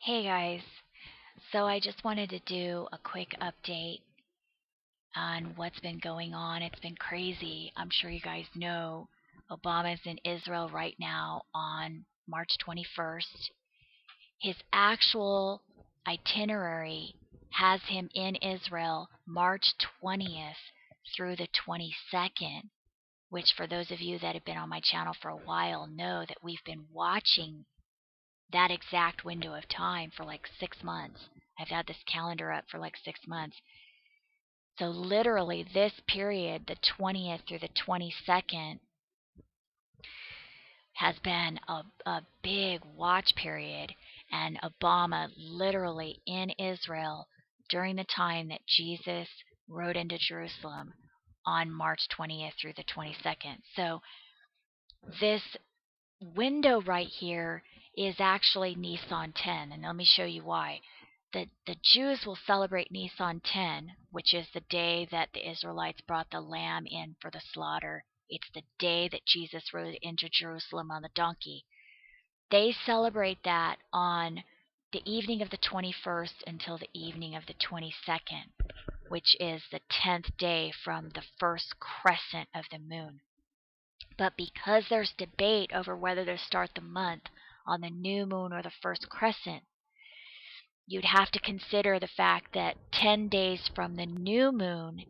Hey guys, so I just wanted to do a quick update on what's been going on. It's been crazy. I'm sure you guys know Obama's in Israel right now on March 21st. His actual itinerary has him in Israel March 20th through the 22nd, which for those of you that have been on my channel for a while know that we've been watching that exact window of time for like 6 months. I've had this calendar up for like 6 months. So literally this period, the 20th through the 22nd, has been a big watch period, and Obama literally in Israel during the time that Jesus rode into Jerusalem on March 20th through the 22nd. So this window right here is actually Nisan 10, and let me show you why. The Jews will celebrate Nisan 10, which is the day that the Israelites brought the lamb in for the slaughter. It's the day that Jesus rode into Jerusalem on the donkey. They celebrate that on the evening of the 21st until the evening of the 22nd, which is the 10th day from the first crescent of the moon. But because there's debate over whether to start the month on the new moon or the first crescent, you'd have to consider the fact that 10 days from the new moon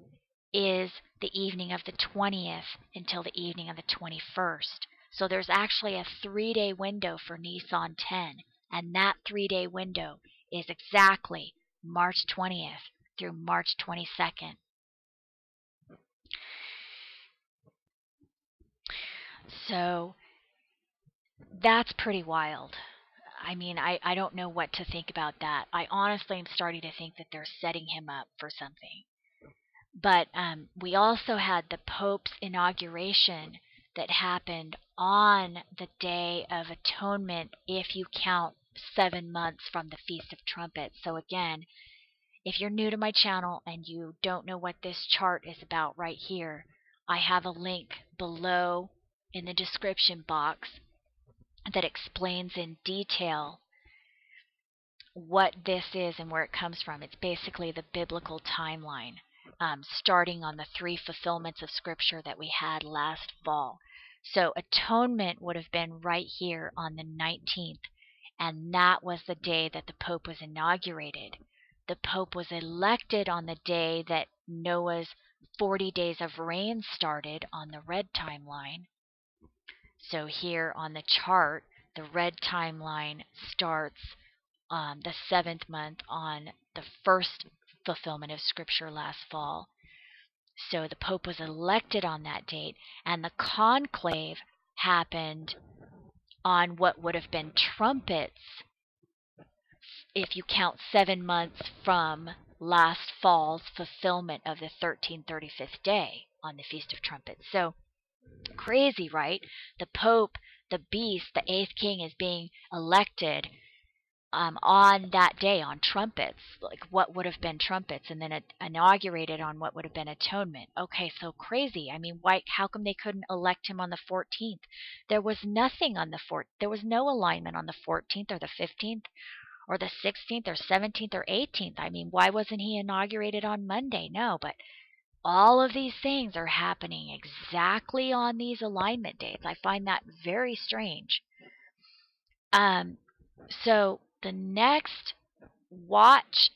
is the evening of the 20th until the evening of the 21st. So there's actually a 3-day window for Nisan 10, and that 3-day window is exactly March 20th through March 22nd. So that's pretty wild. I mean, I don't know what to think about that. I honestly am starting to think that they're setting him up for something. But we also had the Pope's inauguration that happened on the Day of Atonement if you count 7 months from the Feast of Trumpets. So again, if you're new to my channel and you don't know what this chart is about right here, I have a link below in the description box that explains in detail what this is and where it comes from. It's basically the biblical timeline, starting on the 3 fulfillments of Scripture that we had last fall. So atonement would have been right here on the 19th, and that was the day that the Pope was inaugurated. The Pope was elected on the day that Noah's 40 days of rain started on the red timeline. So here on the chart, the red timeline starts the 7th month on the first fulfillment of Scripture last fall. So the Pope was elected on that date, and the conclave happened on what would have been trumpets if you count 7 months from last fall's fulfillment of the 1335th day on the Feast of Trumpets. So crazy, right? The Pope, the beast, the 8th king, is being elected on that day on trumpets, like what would have been trumpets, and then inaugurated on what would have been atonement. Okay, so crazy. I mean, why? How come they couldn't elect him on the 14th? There was nothing on the 14th. There was no alignment on the 14th or the 15th or the 16th or 17th or 18th. I mean, why wasn't he inaugurated on Monday? No, but all of these things are happening exactly on these alignment dates. I find that very strange. So the next watch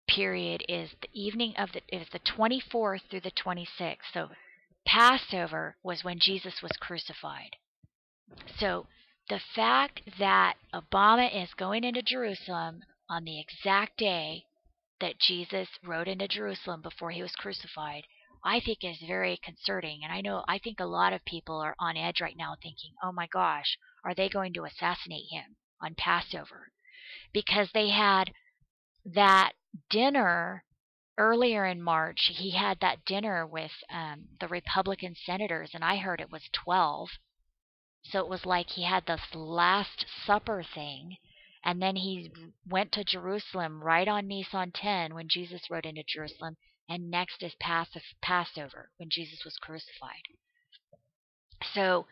period is the evening of the 24th through the 26th. So Passover was when Jesus was crucified. So the fact that Obama is going into Jerusalem on the exact day that Jesus rode into Jerusalem before he was crucified, I think is very concerning. And I think a lot of people are on edge right now thinking, oh my gosh, are they going to assassinate him on Passover? Because they had that dinner earlier in March. He had that dinner with the Republican senators, and I heard it was 12. So it was like he had this Last Supper thing, and then he went to Jerusalem right on Nisan 10 when Jesus rode into Jerusalem, and next is Passover when Jesus was crucified. So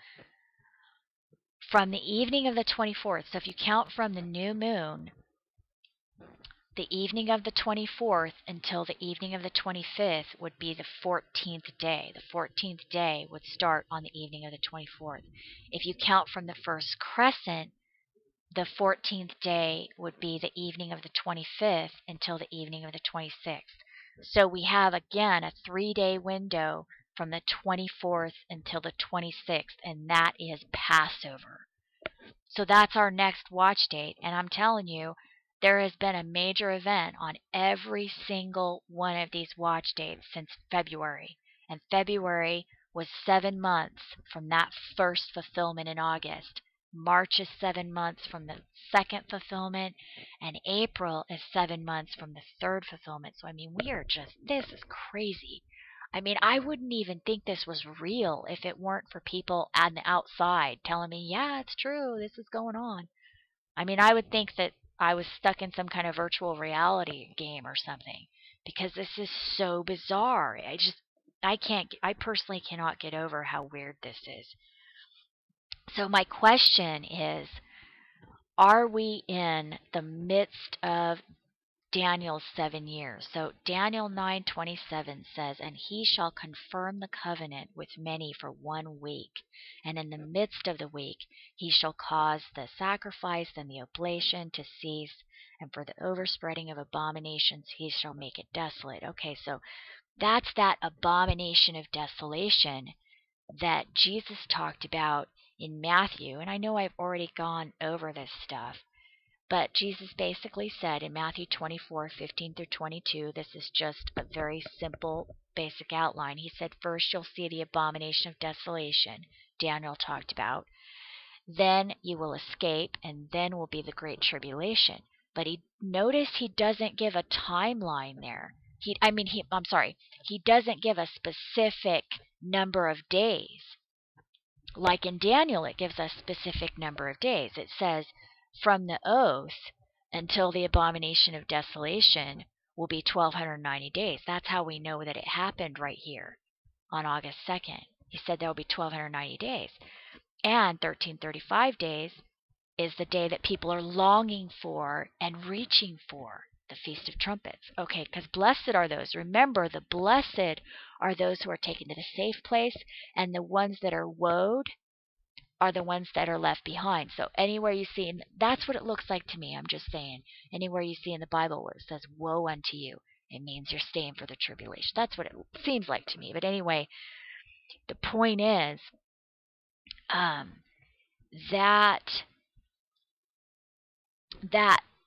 from the evening of the 24th, so if you count from the new moon The evening of the 24th until the evening of the 25th would be the 14th day. The 14th day would start on the evening of the 24th. If you count from the first crescent, the 14th day would be the evening of the 25th until the evening of the 26th. So we have, again, a 3-day window from the 24th until the 26th, and that is Passover. So that's our next watch date, and I'm telling you, there has been a major event on every single one of these watch dates since February. And February was 7 months from that first fulfillment in August. March is 7 months from the second fulfillment, and April is 7 months from the third fulfillment. So, I mean, this is crazy. I mean, I wouldn't even think this was real if it weren't for people on the outside telling me, yeah, it's true, this is going on. I mean, I would think that I was stuck in some kind of virtual reality game or something, because this is so bizarre. I personally cannot get over how weird this is. So my question is, are we in the midst of Daniel's 7 years? So Daniel 9:27 says, "And he shall confirm the covenant with many for 1 week, and in the midst of the week he shall cause the sacrifice and the oblation to cease, and for the overspreading of abominations he shall make it desolate." Okay, so that's that abomination of desolation that Jesus talked about in Matthew. And I know I've already gone over this stuff, but Jesus basically said in Matthew 24:15 through 22, this is just a very simple, basic outline. He said, first you'll see the abomination of desolation Daniel talked about. Then you will escape, and then will be the great tribulation. But notice he doesn't give a timeline there. He doesn't give a specific number of days. Like in Daniel, it gives a specific number of days. It says, from the oath until the abomination of desolation will be 1,290 days. That's how we know that it happened right here on August 2nd. He said there will be 1,290 days. And 1335 days is the day that people are longing for and reaching for, the Feast of Trumpets. Okay, because blessed are those. Remember, the blessed are those who are taken to the safe place, and the ones that are woed are the ones that are left behind. So anywhere you see, and that's what it looks like to me, I'm just saying, anywhere you see in the Bible where it says, woe unto you, it means you're staying for the tribulation. That's what it seems like to me. But anyway, the point is that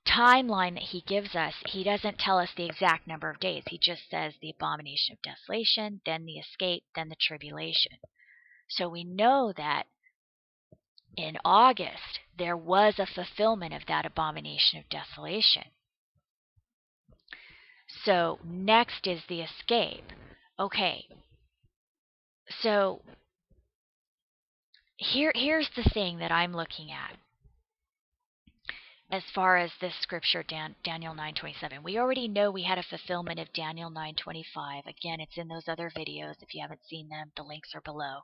timeline that he gives us, he doesn't tell us the exact number of days. He just says the abomination of desolation, then the escape, then the tribulation. So we know that in August there was a fulfillment of that abomination of desolation. So next is the escape. Okay, so here's the thing that I'm looking at as far as this scripture, Daniel 9:27. We already know we had a fulfillment of Daniel 9:25. Again, it's in those other videos. If you haven't seen them, the links are below.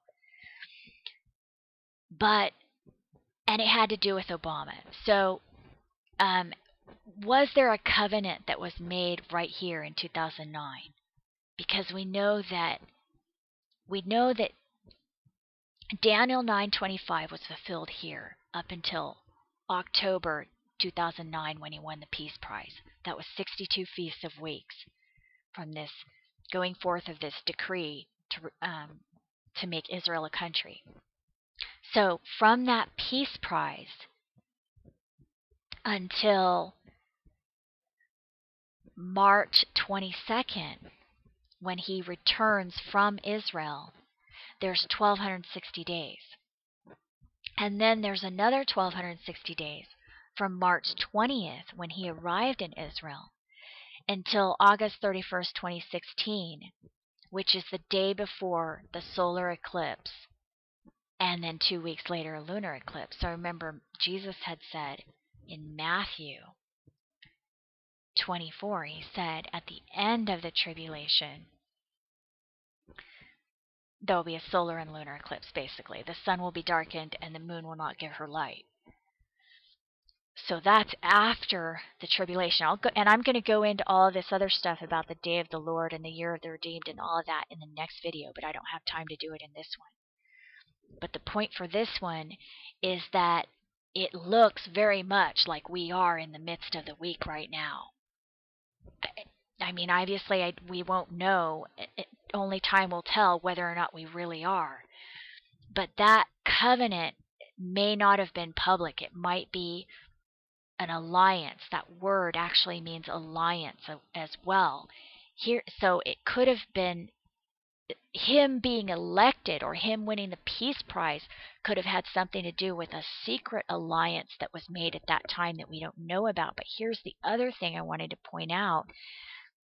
And it had to do with Obama. So was there a covenant that was made right here in 2009? Because we know that Daniel 9:25 was fulfilled here up until October 2009 when he won the Peace Prize. That was 62 Feasts of Weeks from this going forth of this decree to make Israel a country. So from that Peace Prize until March 22nd, when he returns from Israel, there's 1,260 days. And then there's another 1,260 days from March 20th, when he arrived in Israel, until August 31st, 2016, which is the day before the solar eclipse, and then 2 weeks later a lunar eclipse. So remember, Jesus had said in Matthew 24, he said at the end of the tribulation there will be a solar and lunar eclipse. Basically, the sun will be darkened and the moon will not give her light. So that's after the tribulation. I'm going to go into all of this other stuff about the day of the Lord and the year of the redeemed and all of that in the next video, but I don't have time to do it in this one. But the point for this one is that it looks very much like we are in the midst of the week right now. I mean, obviously, we won't know. Only time will tell whether or not we really are. But that covenant may not have been public. It might be an alliance. That word actually means alliance as well. So it could have been him being elected or him winning the peace prize could have had something to do with a secret alliance that was made at that time that we don't know about. But here's the other thing I wanted to point out.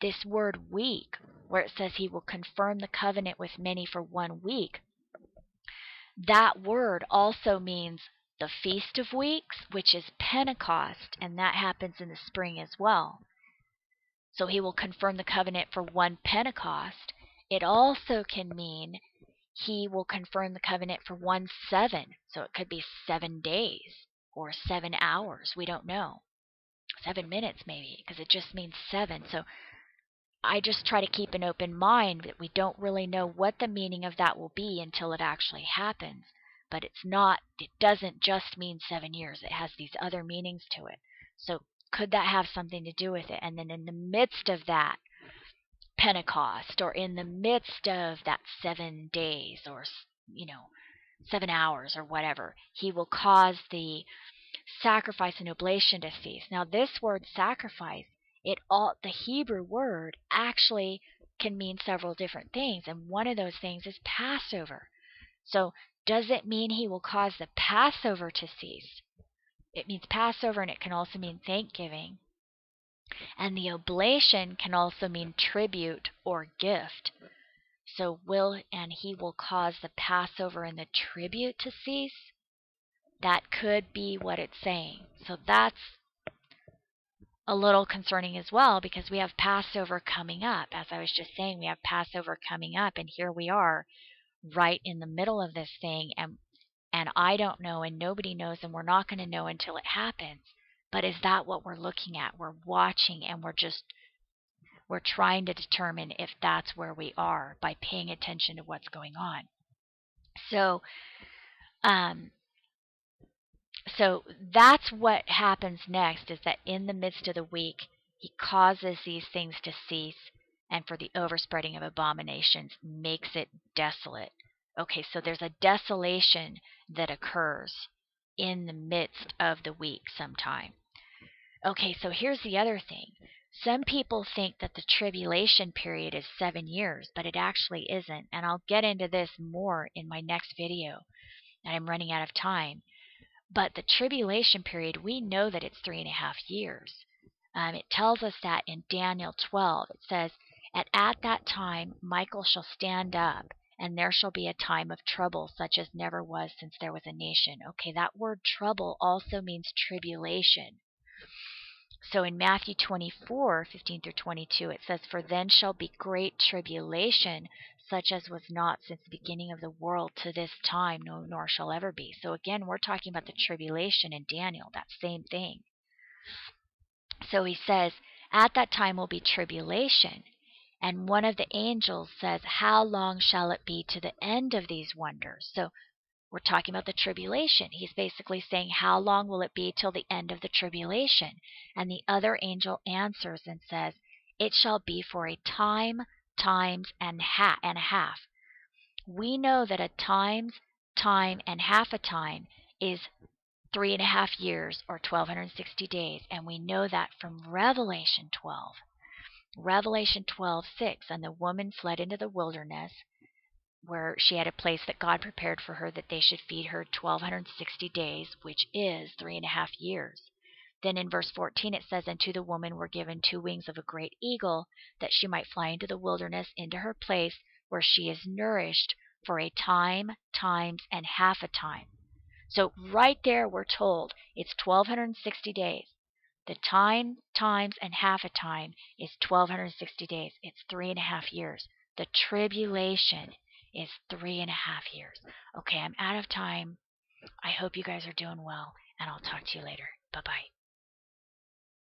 This word week, where it says he will confirm the covenant with many for 1 week, that word also means the Feast of Weeks, which is Pentecost, and that happens in the spring as well. So he will confirm the covenant for 1 Pentecost. It also can mean he will confirm the covenant for 1/7. So it could be 7 days or 7 hours. We don't know. 7 minutes maybe, because it just means 7. So I just try to keep an open mind that we don't really know what the meaning of that will be until it actually happens. But it doesn't just mean 7 years. It has these other meanings to it. So could that have something to do with it? And then in the midst of that Pentecost, or in the midst of that 7 days, or 7 hours or whatever, he will cause the sacrifice and oblation to cease. Now this word sacrifice, the Hebrew word actually can mean several different things, and one of those things is Passover. So does it mean he will cause the Passover to cease? It means Passover, and it can also mean Thanksgiving. And the oblation can also mean tribute or gift. So he will cause the Passover and the tribute to cease? That could be what it's saying. So that's a little concerning as well, because we have Passover coming up. As I was just saying, we have Passover coming up, and here we are right in the middle of this thing, and I don't know, and nobody knows, and we're not going to know until it happens. But is that what we're looking at? We're watching, and we're trying to determine if that's where we are by paying attention to what's going on. So that's what happens next, is that in the midst of the week, he causes these things to cease, and for the overspreading of abominations, makes it desolate. Okay, so there's a desolation that occurs in the midst of the week sometime. Okay, so here's the other thing. Some people think that the tribulation period is 7 years, but it actually isn't. And I'll get into this more in my next video, and I'm running out of time. But the tribulation period, we know that it's 3.5 years. It tells us that in Daniel 12. It says, at that time Michael shall stand up, and there shall be a time of trouble such as never was since there was a nation. Okay, that word trouble also means tribulation. So in Matthew 24:15-22, it says, for then shall be great tribulation, such as was not since the beginning of the world to this time, no, nor shall ever be. So again, we're talking about the tribulation in Daniel, that same thing. So he says, at that time will be tribulation. And one of the angels says, how long shall it be to the end of these wonders? So we're talking about the tribulation. He's basically saying, how long will it be till the end of the tribulation? And the other angel answers and says, it shall be for a time, times, and a half. We know that a time, and half a time is 3.5 years, or 1260 days, and we know that from Revelation 12. Revelation 12:6, and the woman fled into the wilderness, where she had a place that God prepared for her, that they should feed her 1260 days, which is 3.5 years. Then in verse 14 it says, and to the woman were given 2 wings of a great eagle, that she might fly into the wilderness, into her place where she is nourished for a time, times, and half a time. So right there we're told it's 1260 days. The time, times, and half a time is 1260 days. It's 3.5 years. The tribulation is 3.5 years. Okay, I'm out of time. I hope you guys are doing well, and I'll talk to you later. Bye-bye.